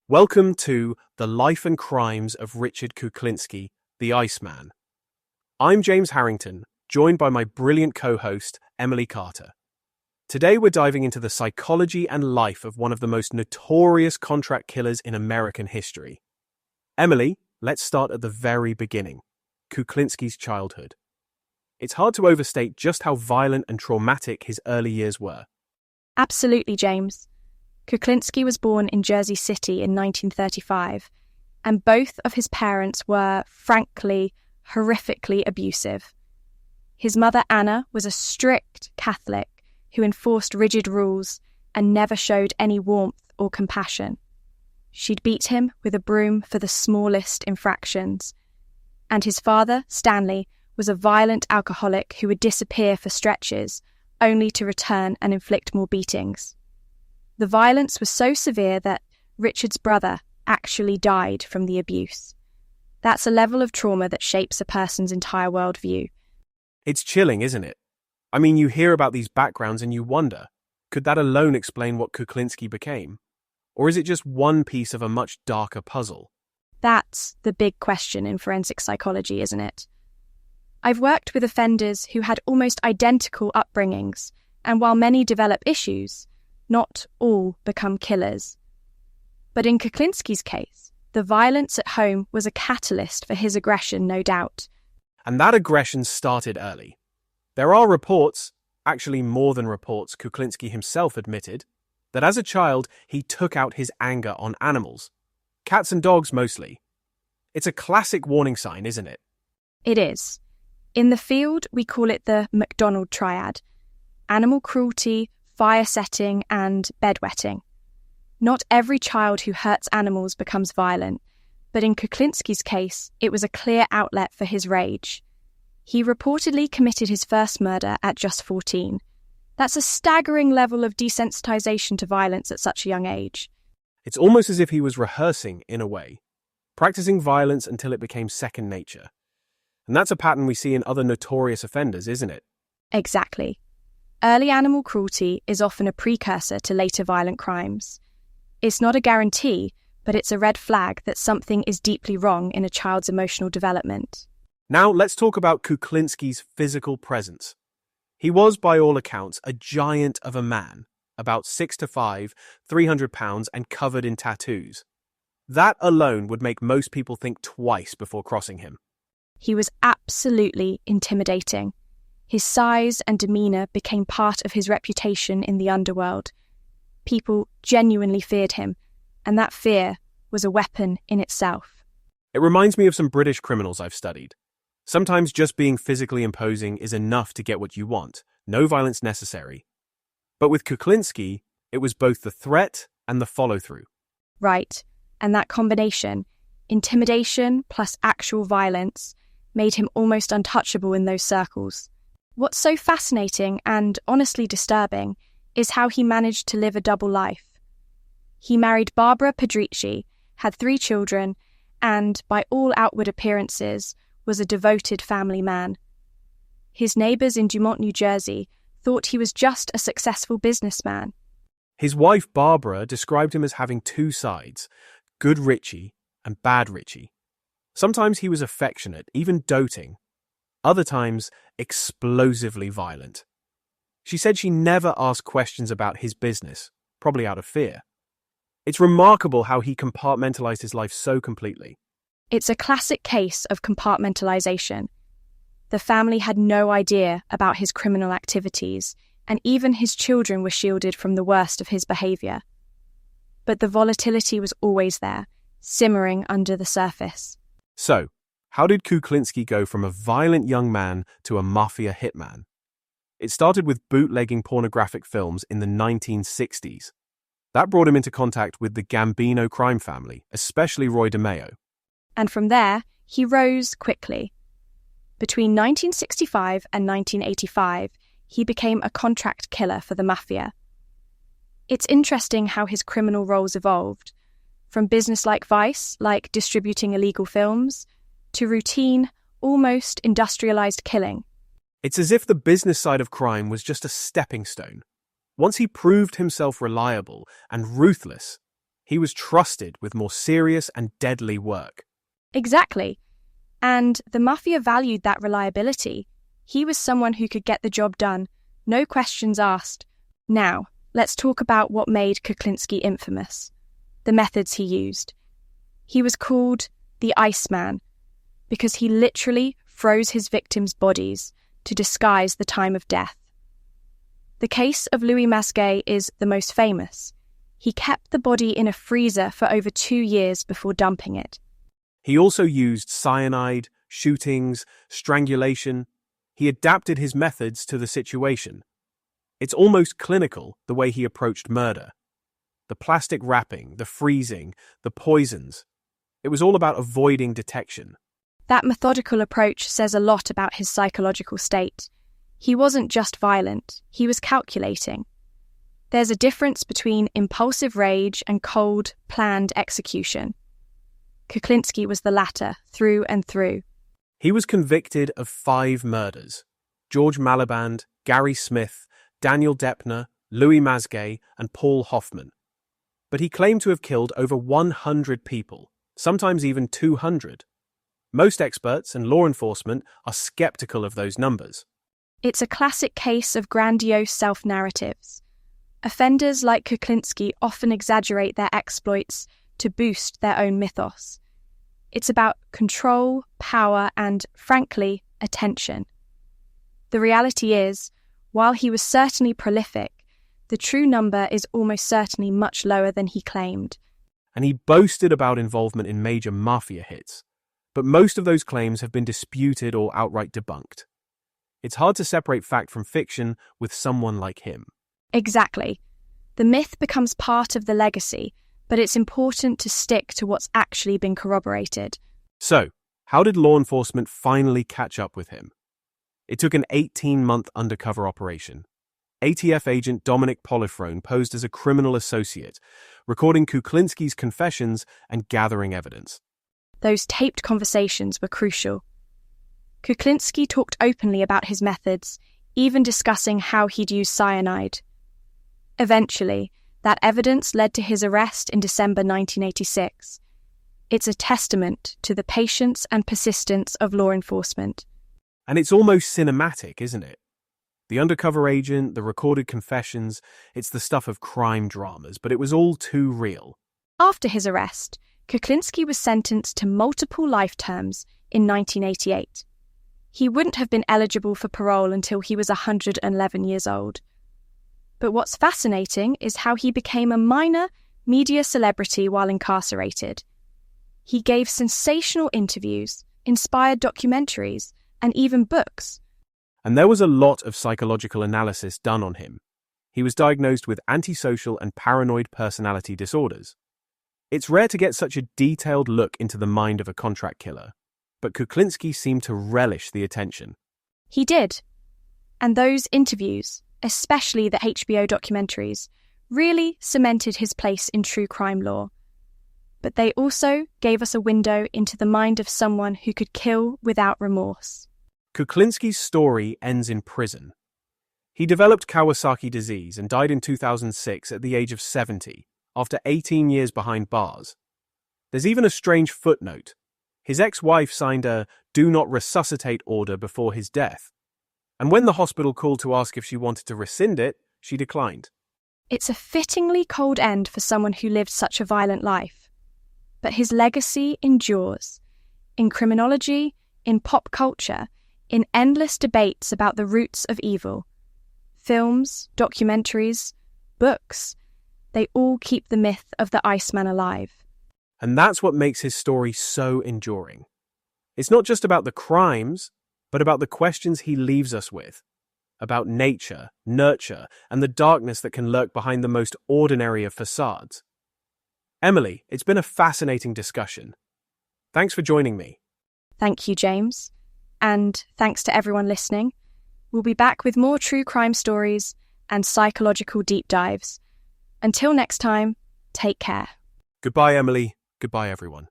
Welcome to The Life and Crimes of Richard Kuklinski, the Iceman. I'm James Harrington, joined by my brilliant co-host, Emily Carter. Today we're diving into the psychology and life of one of the most notorious contract killers in American history. Emily, let's start at the very beginning, Kuklinski's childhood. It's hard to overstate just how violent and traumatic his early years were. Absolutely, James. Kuklinski was born in Jersey City in 1935, and both of his parents were, frankly, horrifically abusive. His mother, Anna, was a strict Catholic who enforced rigid rules and never showed any warmth or compassion. She'd beat him with a broom for the smallest infractions. And his father, Stanley, was a violent alcoholic who would disappear for stretches, only to return and inflict more beatings. The violence was so severe that Richard's brother actually died from the abuse. That's a level of trauma that shapes a person's entire worldview. It's chilling, isn't it? I mean, you hear about these backgrounds and you wonder, could that alone explain what Kuklinski became? Or is it just one piece of a much darker puzzle? That's the big question in forensic psychology, isn't it? I've worked with offenders who had almost identical upbringings, and while many develop issues, not all become killers. But in Kuklinski's case, the violence at home was a catalyst for his aggression, no doubt. And that aggression started early. There are reports, actually more than reports, Kuklinski himself admitted, that as a child he took out his anger on animals. Cats and dogs mostly. It's a classic warning sign, isn't it? It is. In the field, we call it the McDonald triad: animal cruelty, fire setting, and bedwetting. Not every child who hurts animals becomes violent, but in Kuklinski's case, it was a clear outlet for his rage. He reportedly committed his first murder at just 14. That's a staggering level of desensitization to violence at such a young age. It's almost as if he was rehearsing, in a way, practicing violence until it became second nature. And that's a pattern we see in other notorious offenders, isn't it? Exactly. Early animal cruelty is often a precursor to later violent crimes. It's not a guarantee, but it's a red flag that something is deeply wrong in a child's emotional development. Now let's talk about Kuklinski's physical presence. He was, by all accounts, a giant of a man, about 6'5", 300 pounds, and covered in tattoos. That alone would make most people think twice before crossing him. He was absolutely intimidating. His size and demeanour became part of his reputation in the underworld. People genuinely feared him, and that fear was a weapon in itself. It reminds me of some British criminals I've studied. Sometimes just being physically imposing is enough to get what you want, no violence necessary. But with Kuklinski, it was both the threat and the follow-through. Right, and that combination, intimidation plus actual violence, made him almost untouchable in those circles. What's so fascinating and honestly disturbing is how he managed to live a double life. He married Barbara Pedrici, had 3 children, and, by all outward appearances, was a devoted family man. His neighbours in Dumont, New Jersey, thought he was just a successful businessman. His wife Barbara described him as having 2 sides, good Richie and bad Richie. Sometimes he was affectionate, even doting. Other times, explosively violent. She said she never asked questions about his business, probably out of fear. It's remarkable how he compartmentalized his life so completely. It's a classic case of compartmentalization. The family had no idea about his criminal activities, and even his children were shielded from the worst of his behaviour. But the volatility was always there, simmering under the surface. So, how did Kuklinski go from a violent young man to a mafia hitman? It started with bootlegging pornographic films in the 1960s. That brought him into contact with the Gambino crime family, especially Roy DeMeo. And from there, he rose quickly. Between 1965 and 1985, he became a contract killer for the mafia. It's interesting how his criminal roles evolved, from business-like vice, like distributing illegal films, to routine, almost industrialized killing. It's as if the business side of crime was just a stepping stone. Once he proved himself reliable and ruthless, He was trusted with more serious and deadly work. Exactly. And the mafia valued that reliability. He was someone who could get the job done, no questions asked. Now, let's talk about what made Kuklinski infamous. The methods he used. He was called the Iceman because he literally froze his victims' bodies to disguise the time of death. The case of Louis Masguet is the most famous. He kept the body in a freezer for over 2 years before dumping it. He also used cyanide, shootings, strangulation. He adapted his methods to the situation. It's almost clinical, the way he approached murder. The plastic wrapping, the freezing, the poisons. It was all about avoiding detection. That methodical approach says a lot about his psychological state. He wasn't just violent, he was calculating. There's a difference between impulsive rage and cold, planned execution. Kuklinski was the latter, through and through. He was convicted of 5 murders. George Maliband, Gary Smith, Daniel Deppner, Louis Masguet, and Paul Hoffman. But he claimed to have killed over 100 people, sometimes even 200. Most experts and law enforcement are skeptical of those numbers. It's a classic case of grandiose self-narratives. Offenders like Kuklinski often exaggerate their exploits to boost their own mythos. It's about control, power, and, frankly, attention. The reality is, while he was certainly prolific, the true number is almost certainly much lower than he claimed. And he boasted about involvement in major mafia hits. But most of those claims have been disputed or outright debunked. It's hard to separate fact from fiction with someone like him. Exactly. The myth becomes part of the legacy, but it's important to stick to what's actually been corroborated. So, how did law enforcement finally catch up with him? It took an 18-month undercover operation. ATF agent Dominic Polifrone posed as a criminal associate, recording Kuklinski's confessions and gathering evidence. Those taped conversations were crucial. Kuklinski talked openly about his methods, even discussing how he'd used cyanide. Eventually, that evidence led to his arrest in December 1986. It's a testament to the patience and persistence of law enforcement. And it's almost cinematic, isn't it? The undercover agent, the recorded confessions, it's the stuff of crime dramas, but it was all too real. After his arrest, Kuklinski was sentenced to multiple life terms in 1988. He wouldn't have been eligible for parole until he was 111 years old. But what's fascinating is how he became a minor media celebrity while incarcerated. He gave sensational interviews, inspired documentaries, and even books. And there was a lot of psychological analysis done on him. He was diagnosed with antisocial and paranoid personality disorders. It's rare to get such a detailed look into the mind of a contract killer, but Kuklinski seemed to relish the attention. He did. And those interviews, especially the HBO documentaries, really cemented his place in true crime lore. But they also gave us a window into the mind of someone who could kill without remorse. Kuklinski's story ends in prison. He developed Kawasaki disease and died in 2006 at the age of 70, after 18 years behind bars. There's even a strange footnote. His ex-wife signed a "do not resuscitate" order before his death. And when the hospital called to ask if she wanted to rescind it, she declined. It's a fittingly cold end for someone who lived such a violent life. But his legacy endures. In criminology, in pop culture, in endless debates about the roots of evil. Films, documentaries, books, they all keep the myth of the Iceman alive. And that's what makes his story so enduring. It's not just about the crimes, but about the questions he leaves us with. About nature, nurture, and the darkness that can lurk behind the most ordinary of facades. Emily, it's been a fascinating discussion. Thanks for joining me. Thank you, James. And thanks to everyone listening. We'll be back with more true crime stories and psychological deep dives. Until next time, take care. Goodbye, Emily. Goodbye, everyone.